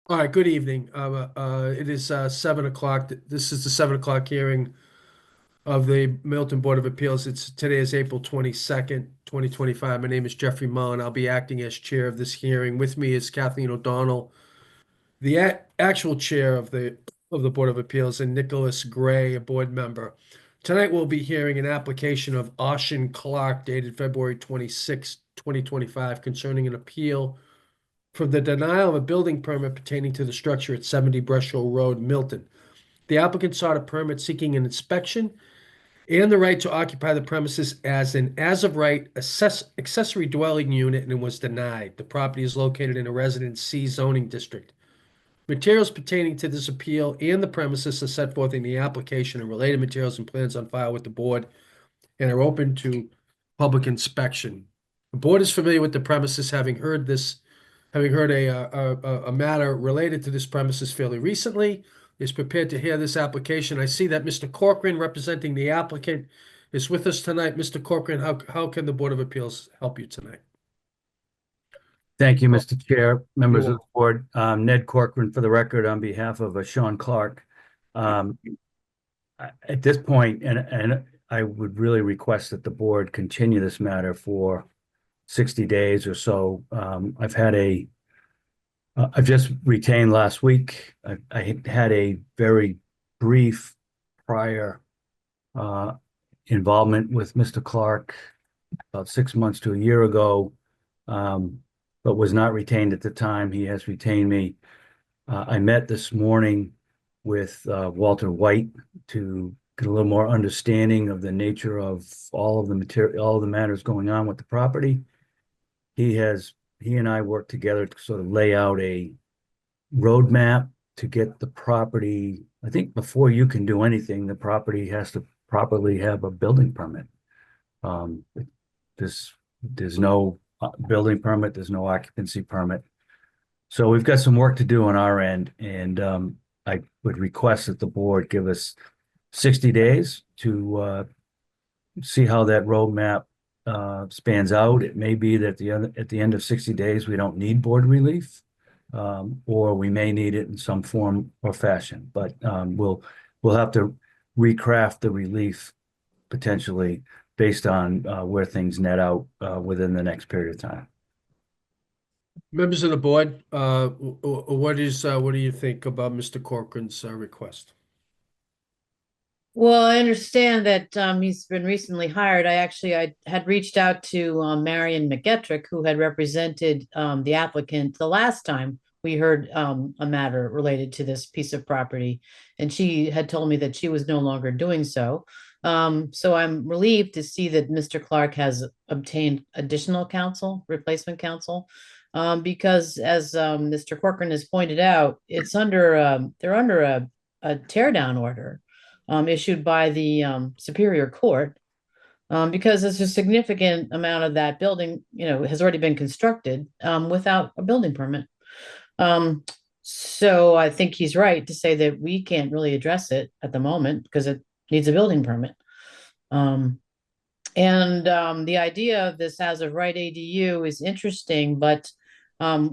All right, good evening. It is 7 o'clock. This is the 7 o'clock hearing of the Milton Board of Appeals. Today is April 22nd, 2025. My name is Jeffrey Mullen. I'll be acting as chair of this hearing. With me is Kathleen O'Donnell, the actual chair of the Board of Appeals, and Nicholas Gray, a board member. Tonight we'll be hearing an application of Austin Clark dated February 26, 2025, concerning an appeal for the denial of a building permit pertaining to the structure at 70 Brush Hill Road, Milton. The applicant sought a permit seeking an inspection and the right to occupy the premises as an as-of-right accessory dwelling unit and was denied. The property is located in a Residence C zoning district. Materials pertaining to this appeal and the premises are set forth in the application, and related materials and plans on file with the board and are open to public inspection. The board is familiar with the premises, having heard a matter related to this premises fairly recently, is prepared to hear this application. I see that Mr. Corcoran, representing the applicant, is with us tonight. Mr. Corcoran, how can the Board of Appeals help you tonight? Thank you, Mr. Chair, members You're of the board. Ned Corcoran for the record on behalf of Sean Clark. Um, At this point, and I would really request that the board continue this matter for 60 days or so. I've just retained last week. I had a very brief prior involvement with Mr. Clark about 6 months to a year ago. But was not retained at the time. He has retained me. I met this morning with Walter White to get a little more understanding of the nature of all of the material, all of the matters going on with the property. He and I worked together to sort of lay out a roadmap to get the property. I think before you can do anything, the property has to properly have a building permit. Um, there's no building permit, there's no occupancy permit. So we've got some work to do on our end, and I would request that the board give us 60 days to see how that roadmap spans out. It may be that at the end of 60 days, we don't need board relief, or we may need it in some form or fashion, but we'll have to recraft the relief potentially based on where things net out within the next period of time. Members of the board, what do you think about Mr. Corcoran's request? Well, I understand that he's been recently hired. I had reached out to Marion McGettrick, who had represented the applicant the last time we heard a matter related to this piece of property, and she had told me that she was no longer doing so. So I'm relieved to see that Mr. Clark has obtained additional counsel, replacement counsel, because as Mr. Corcoran has pointed out, they're under a tear down order issued by the Superior Court, because there's a significant amount of that building, has already been constructed without a building permit. So I think he's right to say that we can't really address it at the moment because it needs a building permit. And the idea of this as of right ADU is interesting, but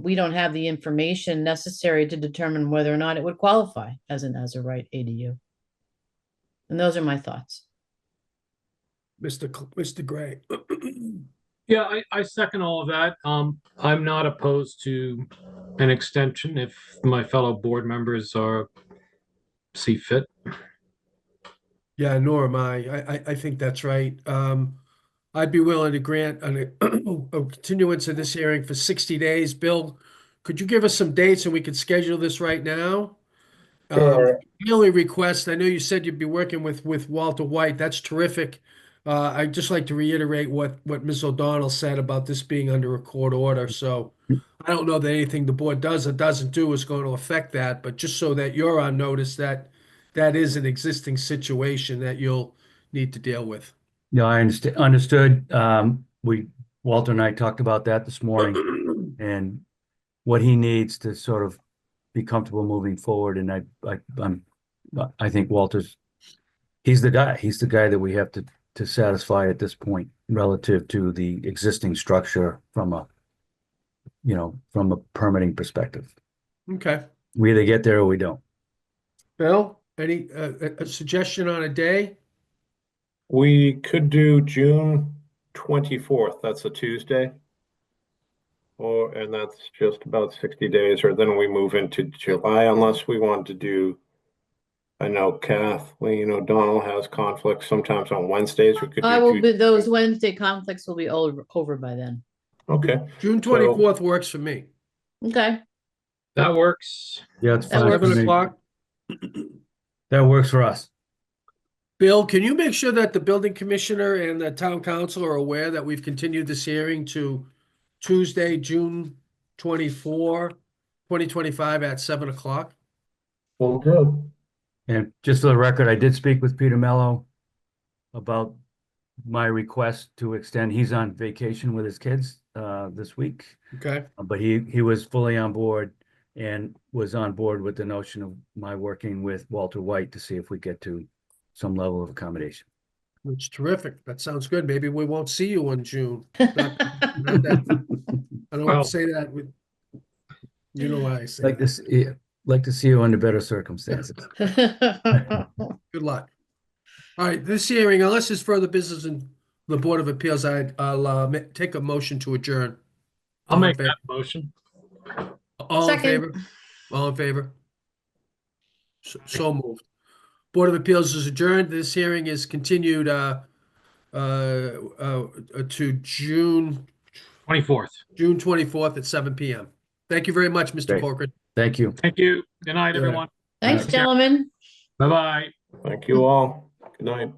we don't have the information necessary to determine whether or not it would qualify as an as of right ADU. And those are my thoughts. Mr. Gray. Yeah, I second all of that. I'm not opposed to an extension if my fellow board members see fit. Yeah, nor am I. I think that's right. I'd be willing to grant a continuance of this hearing for 60 days. Bill, could you give us some dates and we could schedule this right now? Sure. The only request, I know you said you'd be working with Walter White. That's terrific. I'd just like to reiterate what Ms. O'Donnell said about this being under a court order. So I don't know that anything the board does or doesn't do is going to affect that, but just so that you're on notice that that is an existing situation that you'll need to deal with. Yeah, I understood. Walter and I talked about that this morning and what he needs to sort of be comfortable moving forward. And I think he's the guy that we have to satisfy at this point relative to the existing structure from a permitting perspective. Okay. We either get there or we don't. Bill, any, a suggestion on a day? We could do June 24th. That's a Tuesday. And that's just about 60 days, or then we move into July unless we want to do, I know Kathleen O'Donnell has conflicts sometimes on Wednesdays. We could I do will be, those Wednesday conflicts will be over by then. Okay. June 24th works for me. Okay, That works. Yeah, it's That fine. works. for 7 me. o'clock. That works for us. Bill, can you make sure that the building commissioner and the town council are aware that we've continued this hearing to Tuesday, June 24, 2025 at 7 o'clock? Well, good. And just for the record, I did speak with Peter Mello about my request to extend. He's on vacation with his kids this week, Okay, but he was fully on board and was on board with the notion of my working with Walter White to see if we get to some level of accommodation. that's terrific. That sounds good. Maybe we won't see you in June. Not that, I don't Well- say that with, you know why I say Like that. this, like to see you under better circumstances. Good luck. All right, this hearing, unless there's further business in the Board of Appeals, I'll take a motion to adjourn. I'll All in make favor? that motion. All in Second. favor? All in favor? So moved. Board of Appeals is adjourned. This hearing is continued to June 24th. 24th at 7 p.m. Thank you very much, Mr. Great. Corcoran. Thank you. Thank you. Good night, Yeah. everyone. Thanks, gentlemen. Bye-bye. Thank you all. Good night.